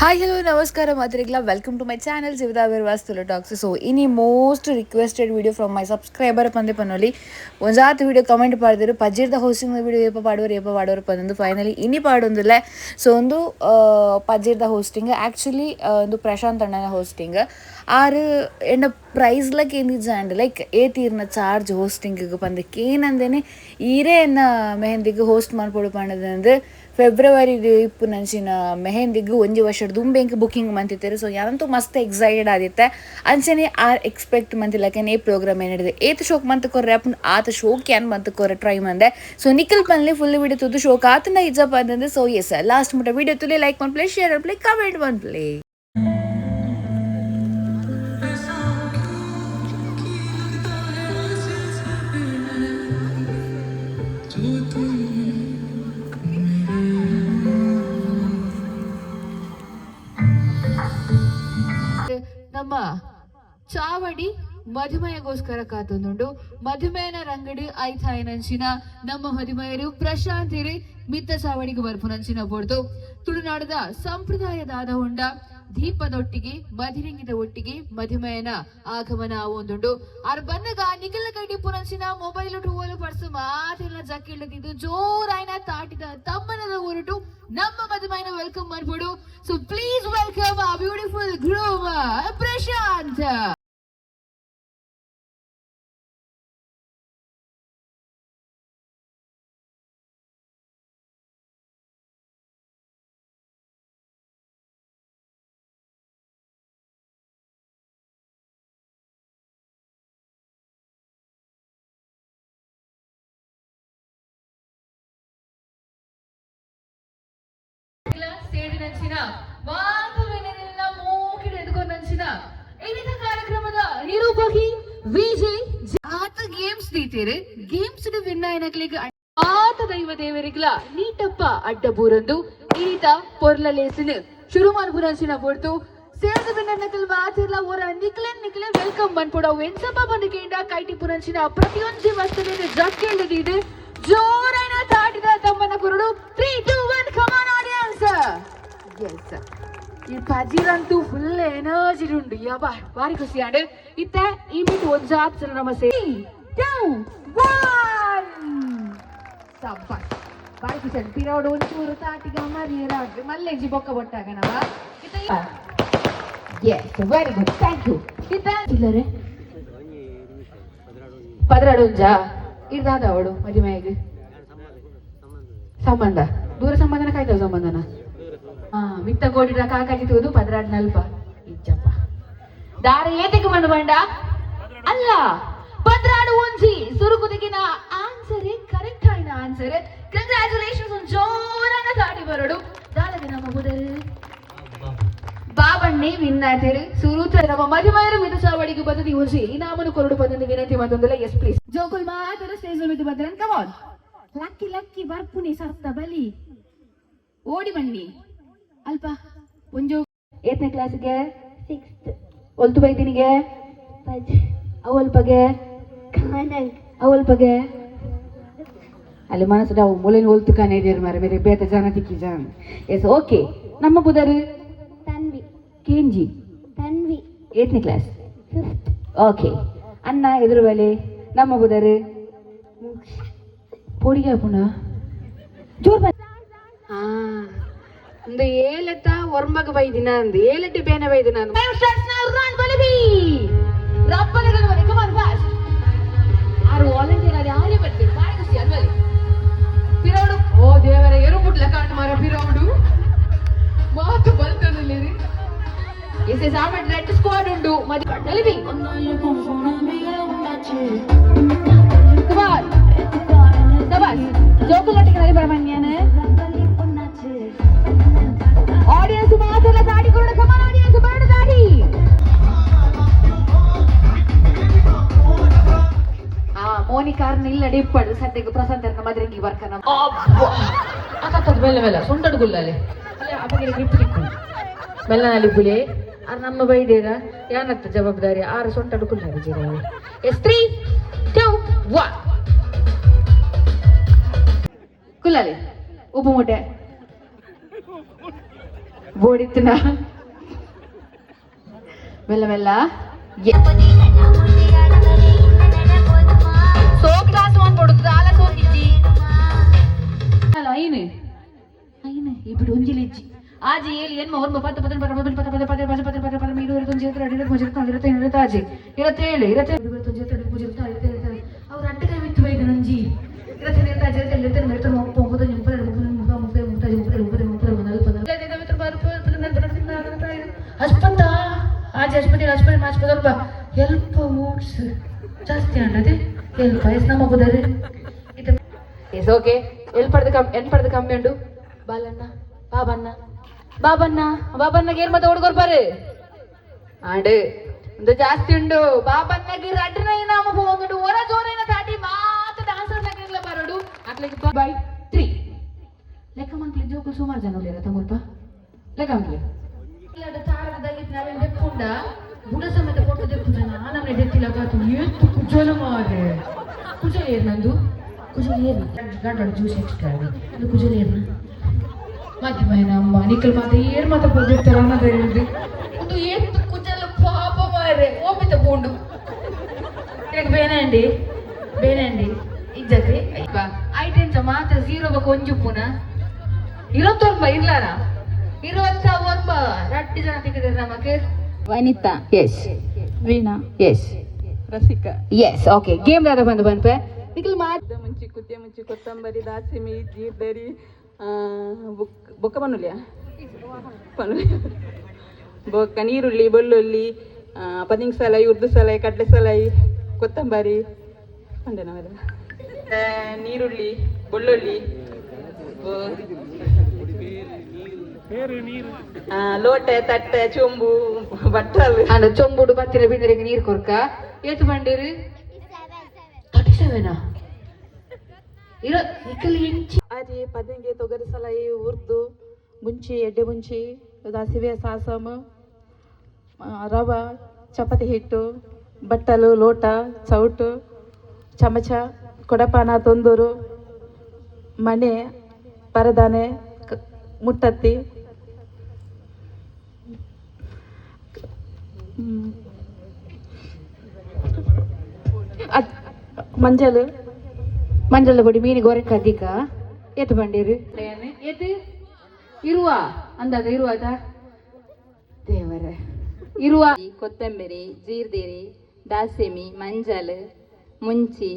Hi hello ನಮಸ್ಕಾರ ಮಾತ್ರಿಗ್ಲ welcome to my channel ಜಿವಿತಾ ವಿರ್ವಾಸ್ತುಲ ಟಾಕ್ಸ್. ಸೊ ಇನಿ most requested video from my subscriber ಪಂದೆ ಪನ್ನೋಲಿ ಒಂಜಾತ್ ವೀಡಿಯೋ ಕಮೆಂಟ್ ಪಾಡ್ದಿರು ಪಜ್ಜಿರ್ದ ಹೋಸ್ಟಿಂಗ್ ವೀಡಿಯೋ ಏಪ ಪಾಡೋರು ಪಂದು ಫೈನಲಿ ಇನಿ ಪಾಡೊಂದುಲ್ಲೆ. ಸೊ ಒಂದು ಪಜ್ಜಿರ್ದ ಹೋಸ್ಟಿಂಗ್ ಆ್ಯಕ್ಚುಲಿ ಒಂದು ಪ್ರಶಾಂತ್ ಅಣ್ಣನ ಹೋಸ್ಟಿಂಗ್ ಆರು ಎಂಡ ಪ್ರೈಸ್ಲಕ್ಕೆ ಏನಿಜ್ಜಾಂಡ್ ಲೈಕ್ ಏತೀರ್ನ ಚಾರ್ಜ್ ಹೋಸ್ಟಿಂಗಿಗೆ ಪಂದಕ್ಕೆ ಏನಂದೇನೆ ಈರೇ ಎನ್ನ ಮೆಹಂದಿಗೆ ಹೋಸ್ಟ್ ಮಾಡ್ಕೊಡು ಪಂಡದಂದು ಫೆಬ್ರವರಿ ಇಪ್ಪುನಂಚಿನ ಮೆಹಂದಿಗೆ ಒಂಜಿ ವರ್ಷದ ದುಂಬೆಂಕ್ ಬುಕಿಂಗ್ ಮಂತಿತ್ತೇರು. ಸೊ ಯಾರಂತೂ ಮಸ್ತ್ ಎಕ್ಸೈಟೆಡ್ ಆದಿತ್ತೆ ಅಂಚನೆ ಆರ್ ಎಕ್ಸ್ಪೆಕ್ಟ್ ಮಂತಿಲ್ಲಕೇನೆ ಏ ಪ್ರೋಗ್ರಾಮ್ ಏನಿದೆ ಏತ್ ಶೋಕ್ ಮಂತ್ ಕೊರ್ರೆ ಅಪ್ಪನ ಆತ ಶೋಕ್ ಏನ್ ಮಂತ್ ಕೊರ್ರೆ ಟ್ರೈ ಮಂದೆ. ಸೊ ನಿಖಿಲ್ ಪನ್ಲಿ ಫುಲ್ ವಿಡಿಯೋ ತುದು ಶೋಕ್ ಆತನ ಇಜ್ಜಪ್ಪ ಅಂತಂದ್ರೆ. ಸೊ ಎಸ್ ಲಾಸ್ಟ್ ಮುಟ್ಟ ವಿಡಿಯೋ ತುಲಿ ಲೈಕ್ ಮಾಡಿ ಪ್ಲೇ ಶೇರ್ ಪ್ಲೇ ಕಮೆಂಟ್ ಮಾಡಿ ಪ್ಲೇ. ನಮ್ಮ ಚಾವಡಿ ಮಧುಮೇಹಗೋಸ್ಕರ ಕಾತೊಂದುಂಡು ಮಧುಮೇಹನ ರಂಗಡಿ ಐತಾಯಿನಂಚಿನ ನಮ್ಮ ಮಧುಮೇಯರು ಪ್ರಶಾಂತಿರಿ ಮಿತ್ತ ಚಾವಡಿಗೆ ಬರ್ಪುನಂಚಿನ ಪೊಡ್ದು ತುಳುನಾಡದ ಸಂಪ್ರದಾಯದಾದ ಹೊಂಡ ದೀಪದೊಟ್ಟಿಗೆ ಮಧಿರಿಂಗಿದ ಒಟ್ಟಿಗೆ ಮಧುಮೇಹನ ಆಗಮನ ಆವೊಂದುಂಡು ಆರ್ ಬನ್ನಗ ನಿಖಿಲ ಕಡ್ಡಿ ಪುನಂಚಿನ ಮೊಬೈಲ್ ಟೂವಲು ಪರ್ಸು ಮಾತೆಲ್ಲ ಜಕ್ಕಿಳ್ಳದಿದ್ದು ಜೋರಾಯ್ನ ತಾಟಿದ ತಮ್ಮನದ ಊರುಟು ನಮ್ಮ ಮಧುಮೇಹನ ವೆಲ್ಕಮ್ ಮಾಡ್ಬೋಡು. ಸೊ ಪ್ಲೀಸ್ ವೆಲ್ಕಮ್ ಆ ಬ್ಯೂಟಿಫುಲ್ ಗ್ರೂಮ್ ಪ್ರಶಾಂತ್. ಸೇಡಿನಂಚಿನ ಮಾತುವಿನಿಂದ ಮೂಕಿನ ಎದುಕೊಂಡಂಚಿನ ಇನಿತ ಕಾರ್ಯಕ್ರಮದ ನಿರೂಪಕಿ ವಿಜಯ್ ಆತ ಗೇಮ್ಸ್ ದೀತೇರೆ ಗೇಮ್ಸ್ ವಿನ್ನ ಏನಕ್ಲಿಗೆ ಆತ ದೈವ ದೇವರಿಗ್ಲ ನೀಟಪ್ಪ ಅಡ್ಡ ಬೂರಂದು ಇನಿತ ಪೊರ್ಲ ಲೇಸಿನ ಶುರು ಮಾಡ್ಬುರಂಚಿನ ಪೊರ್ತು ಸೇರ್ದ ಬಿನ್ನಕಲ್ ಮಾತಿರ್ಲ ಓರ ನಿಕ್ಲೆ ವೆಲ್ಕಮ್ ಬಂದ್ಪುಡ ವೆನ್ಸಪ್ಪ ಬಂದಿಕೆಂಡ ಕೈಟಿ ಪುರಂಚಿನ ಪ್ರತಿಯೊಂದು ವಸ್ತುವಿನ ಜಕ್ಕೆಂಡದಿದೆ ಜೋರೈನ ತಾಟಿದ ತಮ್ಮನ ಕುರುಡು 3 2 1 ಕಮ್ ಆನ್ ಆಡಿಯನ್ಸ್. ಎಸ್ ಈ ಪಜಿರಂತೂ ಫುಲ್ ಎನರ್ಜಿ ಉಂಡು ಯಬ್ಬಾ ಬಾರಿ ಖುಷಿ ಆಂಡ್ ಇತ್ತ ಈ ಬಿಟ್ಟು ಒಂಜಾತ್ ಜನ ನಮಸ್ತೆ 2 1 ಸಬ್ಬ ಬಾರಿ ಖುಷಿ ಆಂಡ್ ಪಿರೌಡ್ ಒಂಚೂರು ತಾಟಿಗ ಮರಿಯರಾಗ್ರಿ ಮಲ್ಲೆಜ್ಜಿ ಬೊಕ್ಕ ಬೊಟ್ಟಾಗ ನವ ಇತ್ತ yes very good thank you ಇತ್ತ ಇಲ್ಲರೆ ಪದ್ರಾಡುಂಜಾ ಇರ್ದಾದ ಅವಳು ಮದುವೆಗೆ ಸಂಬಂಧ ದೂರ ಸಂಬಂಧನ ಕಾಯ್ತಾವ ಸಂಬಂಧನ ಮಿತ್ತ ಕೋಟಿರ ಕಾಕಾಜಿ ತೂದು ಪದ್ರಾಡ್ ನಲ್ಪ ಇಜ್ಜಪ್ಪ ದಾರ ಏತಿಗೆ ಬಂದು ಬಂಡ ಅಲ್ಲ ಪದ್ರಾಡು ಒಂಜಿ ಸುರುಕುದಿಗಿನ ಆನ್ಸರ್ ಕರೆಕ್ಟ್ ಆಯ್ನ ಆನ್ಸರ್. ಕಂಗ್ರಾಚುಲೇಷನ್ಸ್ ಜೋರಾನ ತಾಟಿ ಬರೋಡು ದಾಳಗೆ ನಮ್ಮ ಮುದಲ್ ಬಾಬಣ್ಣೆ ವಿನ್ನಾತಿರು ಸುರುತ ನಮ್ಮ ಮಧುಮೇರು ಮಿತ ಚಾವಡಿಗೆ ಬದದಿ ಒಂಜಿ ಇನಾಮನು ಕೊರಡು ಪದಂದು ವಿನಂತಿ ಮತ್ತೊಂದಲ್ಲ. ಎಸ್ ಪ್ಲೀಸ್ ಜೋಕುಲ್ ಮಾತ್ರ ಸ್ಟೇಜ್ ಮಿದು ಬದ್ರನ್ ಕಮ್ ಆನ್ ಲಕ್ಕಿ ಬರ್ಪುನಿ ಸರ್ತ ಬಲಿ ಓಡಿ ಬನ್ನಿ ಅಲ್ಪ ಒಂಜೋ 8ನೇ ಕ್ಲಾಸ್ಗೆ 6th ಒಲ್ತು ಬೈದಿನಿಗೆ ಅವಲ್ಪಗೆ ಅಲ್ಲಿ ಮನಸ್ಸು ಅವು ಮೂಲೆನ ಒಲ್ತು ಕಾನೇ ಇದ್ದೀರಿ ಮಾರೆ ಬೇರೆ ಬೇತ ಜನ ತಿಕ್ಕಿ ಜನ. ಎಸ್ ಓಕೆ ನಮ್ಮ ಬುಧರು ತನ್ವಿ ಕೇಂಜಿ ತನ್ವಿ 8ನೇ ಕ್ಲಾಸ್ 5th ಓಕೆ ಅನ್ನ ಎದುರು ಬಲೆ ನಮ್ಮ ಬುಧರು ಪೊಡಿಗೆ ಪುಣ ಜೋರ್ ಹಾ ಒಂದು ಏಲತ್ತ ಒರ್ಮಗ ಬೈದಿನ ಅಂದು ಏಲಟ್ಟಿ ಬೇನೆ ಬೈದಿನ ಆರು ವಾಲಂಟಿಯರ್ ಅದು ಯಾರೇ ಬರ್ತೀರಿ ಬಾರಿ ಖುಷಿ ಅಲ್ವಲ್ಲಿ ಪಿರೌಡು ಓ ದೇವರ eru ಮುಟ್ಲ ಕಾಣ್ ಮಾರ ಪಿರೌಡು ಮಾತು ಬಲ್ತದಲ್ಲಿ ಎಸ್ ಎಸ್ ಆಮೇಲೆ ರೆಡ್ ಸ್ಕ್ವಾಡ್ ಉಂಡು ಮದಿ ಕಣ್ಣಲ್ಲಿ ಜೋಕುಲಟ್ಟಿಗೆ ಸುಬ್ರಹ್ಮಣ್ಯನ್ ಆಡಿಯನ್ಸ್ ಮಾತೆಲ್ಲ ದಾಡಿ ಕೊಡ ಕಮಾನ್ ಆಡಿಯನ್ಸ್ ಬರಡು ದಾಡಿ ಮೋನಿಕಾರ್ನ ಇಲ್ಲ ಡಿಪ್ಪಡು ಸದ್ಯಕ್ಕೆ ಪ್ರಸಂತರ್ನ ಮದ್ರಂಗಿ ಬರ್ಕನ ಅಕತ್ತದ ಬೆಲ್ಲ ಸುಂಟಡು ಗುಲ್ಲಲೆ ಅಲ್ಲ ಅಪಗಿರಿ ಗ್ರಿಪ್ ತಿಕ್ಕು ಬೆಲ್ಲನಲ್ಲಿ ಪುಲಿ ಆರ್ ನಮ್ಮ ಬೈದೇರ ಯಾನತ್ತ ಜವಾಬ್ದಾರಿ ಆರು ಸೊಂಟಡು ಕುಲ್ಲಾರಿ ಜೀರ ಎಸ್ 3 2 1 ಕುಲ್ಲಾಲಿ ಉಪ್ಪು ಮೂಟೆ ಬೋಡಿತ್ತಿನ ಮೆಲ್ಲ ಮೆಲ್ಲ ಸೋ ಕ್ಲಾಸ್ ಒನ್ ಕೊಡುತ್ತೆ ಆಲ ಸೋಕಿಜ್ಜಿ ಅಲ್ಲ ಐನೆ ಐನೆ ఇప్పుడు ఉంజిలిజ్జి ಆಜಿ ಏಲಿ ಎನ್ಮ ಹೊರ್ಮ ಪತ್ತ ಪತ್ತ ಪತ್ತ ಪತ್ತ ಪತ್ತ ಪತ್ತ ಪತ್ತ ಪತ್ತ ಪತ್ತ ಪತ್ತ ಮೀರು ಇರುತ್ತೊಂದು ಜೀವಿತ ಅಡಿರ ಮುಜಿರುತ್ತ ಅಡಿರತ್ತ ಇನ್ನಿರುತ್ತ ಆಜಿ 27 ಇರುತ್ತೊಂದು ಜೀವಿತ ಅಡಿರ ಮುಜಿರುತ್ತ ಅಡಿರತ್ತ ಅವ್ರ ಅಟ್ಟಗೆ ಮಿತ್ತು ಬೈದ ನಂಜಿ ಇರತ್ತೆ ನಿರ್ತ ಅಡಿರತ್ತ ಇಲ್ಲಿರತ್ತೆ ಮಿತ್ತು ಪೊಂಗುದ ನಿಂಪದ ಮುಗ ಮುಗ ಮುಗ ಮುಗ ಮುಗ ಹಸ್ಪತ ಆಜಿ ಹಸ್ಪತಿ ಮಾಸ್ಪದಲ್ಪ ಎಲ್ಪ ಓಟ್ಸ್ ಜಾಸ್ತಿ ಅಂಡದೆ ಎಲ್ಪ ಎಸ್ ನಮ್ಮ ಬುದರಿ ಎಸ್ ಓಕೆ ಎನ್ ಪಡೆದ ಕಮ್ಮಿ ಉಂಡು ಬಾಲಣ್ಣ ಬಾಬಣ್ಣಗೆ ಏನ್ ಮತ್ತೆ ಹುಡುಗರು ಬರ್ರಿ ಆಡು ಒಂದು ಜಾಸ್ತಿ ಉಂಡು ಬಾಬಣ್ಣಗೆ ರಡ್ನ ನಾಮ ಹೋಗುಂಡು ಹೊರ ಜೋರೇನ ದಾಟಿ ಮಾತ ಡಾನ್ಸರ್ ನಗರಲ್ಲ ಬರೋಡು ಅಟ್ಲಿಗೆ ಬೈ 3 ಲೆಕ್ಕ ಮಂಕ್ಲಿ ಜೋಕು ಸುಮಾರು ಜನ ಉಳಿರ ತಮ್ಮಲ್ಪ ಲೆಕ್ಕ ಮಂಕ್ಲಿ ಇಲ್ಲದ ತಾಳದಲ್ಲಿ ನಾವೇನ್ ದೆಪ್ಪುಂಡ ಬುಡ ಸಮೇತ ಕೊಟ್ಟು ದೆಪ್ಪುಂಡ ನಮ್ಮನೆ ದೆತ್ತಿಲ ಕಾತು ಎಷ್ಟು ಕುಜಲ ಮಾರೆ ಕುಜಲ ಏರ್ ನಂದು ಕುಜಲ ಏರ್ ಗಂಡ ಜ್ಯೂಸ್ ಎಕ್ಸ್ಟ್ರಾ ಅದು ಕುಜಲ ಏರ್ನ ಮಧ್ಯಮೈನ ಅಮ್ಮ ನಿಖಲ್ ಮಾತ ಏರ್ ಮಾತ ಕೊಡ್ದಿರ್ತಾರ ಅನ್ನೋದು ಹೇಳ್ರಿ ಒಂದು ಎಷ್ಟು ಕುಜಲ ಪಾಪ ಮಾರೆ ಓಪಿ ತಗೊಂಡು ಬೇನಂಡಿ ಇಜ್ಜತಿ ಐಟೆನ್ಸ ಮಾತ ಝೀರೋ ಬಕ ಒಂಜು ಪುನ 21 ಇರ್ಲಾರ 21 ರಟ್ಟಿ ಜನ ತಿಕ್ಕಿದ್ರೆ ನಮಗೆ ವನಿತಾ ಎಸ್ ವೀಣಾ ಎಸ್ ರಸಿಕಾ ಎಸ್ ಓಕೆ ಗೇಮ್ ದಾದ ಬಂದ್ಪೆ ನಿಖಲ್ ಮಾತ ಮುಂಚಿ ಕುದ್ದೆ ಮುಂಚಿ ಕೊತ್ತಂಬರಿ ದಾಸಿಮಿ ಜೀರ್ದರಿ ಬೊಕ್ಕ ಪನ್ನುಲಿಯ ಬೊಕ್ಕ ನೀರುಳ್ಳಿ ಬೆಳ್ಳುಳ್ಳಿ ಪದಿಂಗ್ ಸಲಾಯಿ ಉರ್ದು ಸಲಾಯಿ ಕಡ್ಲೆ ಸಲಾಯಿ ಕೊತ್ತಂಬರಿ ಅಂಡೆ ನಾವೆಲ್ಲ ನೀರುಳ್ಳಿ ಬೆಳ್ಳುಳ್ಳಿ ಲೋಟೆ ತಟ್ಟೆ ಚೊಂಬು ಬಟ್ಟಲು ಅಂಡ ಚೊಂಬುಡು ಬತ್ತಿರ ಬಿಂದರಿಗೆ ನೀರು ಕೊರ್ಕ ಏತು ಬಂದಿರಿ 37 ಇರೋ ನಿಖಲ್ ಎಂಚಿ ಅರಿ ಪದಂಗೆ ತೊಗರಿ ಸಲಾಯಿ ಉರ್ದು ಮುಂಚಿ ಎಡ್ಡೆ ಮುಂಚಿ ಸಾಸಿವೆ ಸಾಸಮ ರವ ಚಪಾತಿ ಹಿಟ್ಟು ಬಟ್ಟಲು ಲೋಟ ಚೌಟು ಚಮಚ ಕೊಡಪಾನ ತೊಂದೂರು ಮಣೆ ಪರದಾನೆ ಮುಟ್ಟತ್ತಿ ಮಂಜಳ ಪೊಡಿ ಮೀನು ಗೊರೆಂಕ ಅಧಿಕ ಎತ್ತು ಬಂದಿರು ಎತ್ತು ಇರುವ ಅಂದಾಗ ಇರುವಾದ ದೇವರ ಇರುವ ಕೊತ್ತಂಬರಿ ಜೀರ್ದಿರಿ ದಾಸಿಮಿ ಮಂಜಲ್ ಮುಂಚಿ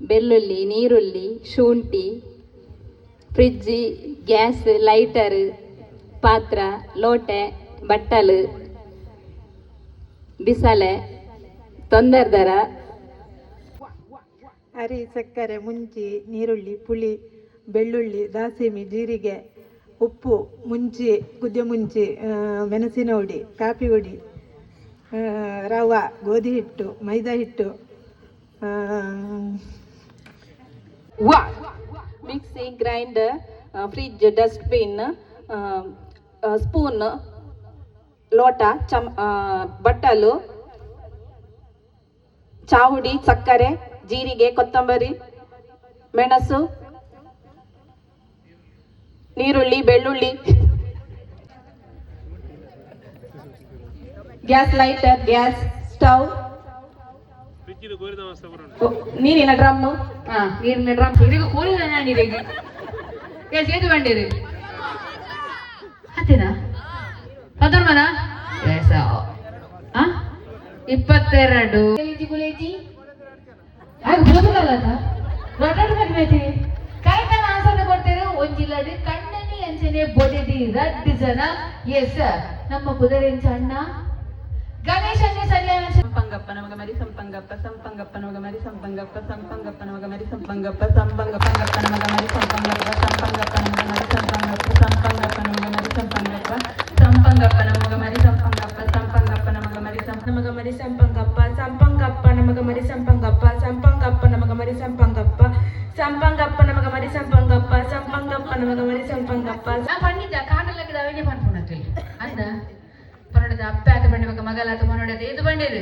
ಬೆಳ್ಳುಳ್ಳಿ ನೀರುಳ್ಳಿ ಶುಂಠಿ ಫ್ರಿಜ್ಜಿ ಗ್ಯಾಸ್ ಲೈಟರ್ ಪಾತ್ರ ಲೋಟೆ ಬಟ್ಟಲು ಬಿಸಲೆ ತೊಂದರ್ದರ ಅರಿ ಸಕ್ಕರೆ ಮುಂಚಿ ನೀರುಳ್ಳಿ ಪುಳಿ ಬೆಳ್ಳುಳ್ಳಿ ದಾಸಿಮಿ ಜೀರಿಗೆ ಉಪ್ಪು ಮುಂಚಿ ಕುದ್ದೆ ಮುಂಚಿ ಮೆಣಸಿನ ಹುಡಿ ಕಾಫಿ ಹುಡಿ ರವೆ ಗೋಧಿ ಹಿಟ್ಟು ಮೈದಾ ಹಿಟ್ಟು mixie grinder fridge dustbin spoon ಲೋಟ ಬಟ್ಟಲು ಚಾವುಡಿ ಸಕ್ಕರೆ ಜೀರಿಗೆ ಕೊತ್ತಂಬರಿ ಮೆಣಸು ನೀರುಳ್ಳಿ ಬೆಳ್ಳುಳ್ಳಿ ಗ್ಯಾಸ್ ಲೈಟರ್ ಗ್ಯಾಸ್ ಸ್ಟವ್ ನೀರಿನ ಡ್ರಮ್ ನೀರಿನ ಡ್ರಮ್ ಇದೀಗ ಕೋಲಿಲ್ಲ ನಾನಿರಿಗೆ ಸೇತು ಬಂದಿರಿ ಹತ್ತಿನ ಪದರ್ಮನ 22 ಗುಲೇಜಿ ಆಗ ಬೋದಲ್ಲ ರೊಟ್ಟ ಕಡಿಮೆ ಕರೆಕ್ಟ್ ಆನ್ಸರ್ ಕೊಡ್ತೀರಿ ಒಂಜಿಲ್ಲಡಿ ಕಣ್ಣನಿ ಅಂಚನೆ ಬೋದಿದಿ ರಡ್ಡು ಜನ ಎಸ್ ನಮ್ಮ ಕುದುರೆಂಚ ಅಣ್ಣ ಗಣೇಶನ್ನೇ ಸರಿಯಾದ ಸಂಪಂಗಪ್ಪ ನಮಗ ಮರಿ ಸಂಪಂಗಪ್ಪ ಸಂಪಂಗಪ್ಪ ನಮಗ ಮರಿ ಸಂಪಂಗಪ್ಪ ಸಂಪಂಗಪ್ಪ ನಮಗ ಮರಿ ಸಂಪಂಗಪ್ಪ ಸಂಪಂಗಪ್ಪ ನಮಗ ಮರಿ ಸಂಪಂಗಪ್ಪ ಸಂಪಂಗಪ್ಪ ನಮಗ ಮರಿ ಸಂಪಂಗಪ್ಪ ಸಂಪಂಗಪ್ಪ ನಮಗ ಮರಿ ಸಂಪಂಗಪ್ಪ ಸಂಪಂಗಪ್ಪ ನಮಗ ಮರಿ ಸಂಪಂಗಪ್ಪ ಸಂಪಂಗಪ್ಪ ನಮಗ ಮರಿ ನಮಗ ಮರಿ ಸಂಪಂಗಪ್ಪ ಸಂಪಂಗಪ್ಪ ನಮಗ ಮರಿ ಸಂಪಂಗಪ್ಪ ಸಂಪಂಗಪ್ಪ ನಮಗ ಮರಿ ಸಂಪಂಗಪ್ಪ ಸಂಪಂಗಪ್ಪ ನಮಗ ಮರಿ ಸಂಪಂಗಪ್ಪ ಸಂಪಂಗಪ್ಪ ನಮಗ ಮರಿ ಸಂಪಂಗಪ್ಪ ನಾ ಪಂಡಿತ ಕಾಟಲಕ್ಕೆ ಅವನೇ ಪನ್ಪುಣಕ್ಕಿಲ್ಲ ಅಂದ ಪನ್ನಡದ ಅಪ್ಪಾತ ಬಂಡಿವಾಗ ಮಗಲಾತ ಮನೋಡದ ಇದು ಬಂಡಿರು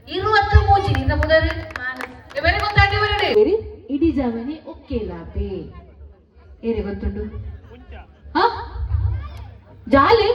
20 ಮೂಜಿ ನಿನ್ನ ಮುದರು ಇವರೇ ಗೊತ್ತಾಗಿ ಬರಡೆ ಇಡೀ ಜಾವನೆ ಓಕೆ ಲಾಪೆ ಏರಿ ಗೊತ್ತುಂಡು ಜಾಲಿ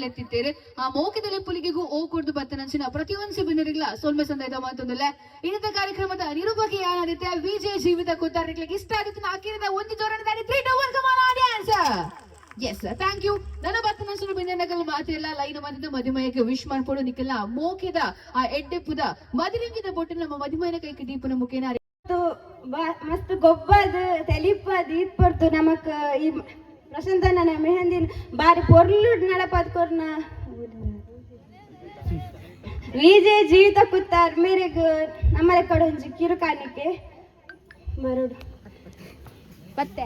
ಎತ್ತಿತ್ತೇರೆ ಆ ಮೋಕದಲ್ಲಿ ಪುಲಿಗೆಗೂ ಓ ಕೊಡ್ದು ಬತ್ತನಂಚಿನ ಪ್ರತಿಯೊಂದು ಸಿಬ್ಬಂದಿಗಳ ಸೊಲ್ಮೆ ಸಂದೈದ ಮಾತೊಂದಲ್ಲ ಇನ್ನಿತ ಕಾರ್ಯಕ್ರಮದ ನಿರೂಪಕಿ ಏನಾದಿತ್ತೆ ವಿಜಯ ಜೀವಿತ ಕೂತಾರ್ಲಿಕ್ಕೆ ಇಷ್ಟ ಆಗುತ್ತೆ ಹಾಕಿರದ ಒಂದು ಜೋರಣದಾರಿ 3 2 1 ಕಮಾನ್ ಆಡಿಯನ್ಸ್ ಎಸ್ ಥ್ಯಾಂಕ್ ಯು ನನ್ನ ಬತ್ತನಂಚಿನ ಬಿಂದನಗಲ್ ಮಾತೆಲ್ಲ ಲೈನ್ ಮಧ್ಯದ ಮದುಮಯಕ್ಕೆ ವಿಶ್ ಮಾಡ್ಕೊಡು ನಿಕ್ಕೆಲ್ಲ ಮೋಕೆದ ಆ ಎಡ್ಡೆಪ್ಪುದ ಮದುವೆಂಗಿದ ಬೊಟ್ಟು ನಮ್ಮ ಮದುಮಯನ ಕೈಗೆ ದೀಪನ ಮುಖೇನ ಮಸ್ತ್ ಗೊಬ್ಬದ ತೆಲಿಪದ ಇಟ್ಪಡ್ತು ನಮಕ್ ಈ ಪ್ರಶಾಂತನ ಮೆಹಂದಿನ ಬಾರಿ ಪೊರ್ಲು ನಡಪದ್ಕೊರ್ನ ವಿಜಯ ಜೀವಿತ ಕುತ್ತಾರ್ ಮೇರೆಗ್ ನಮ್ಮರೆ ಕಡೆ ಒಂಜಿ ಕಿರುಕಾಣಿಕೆ ಬರೋಡು ಮತ್ತೆ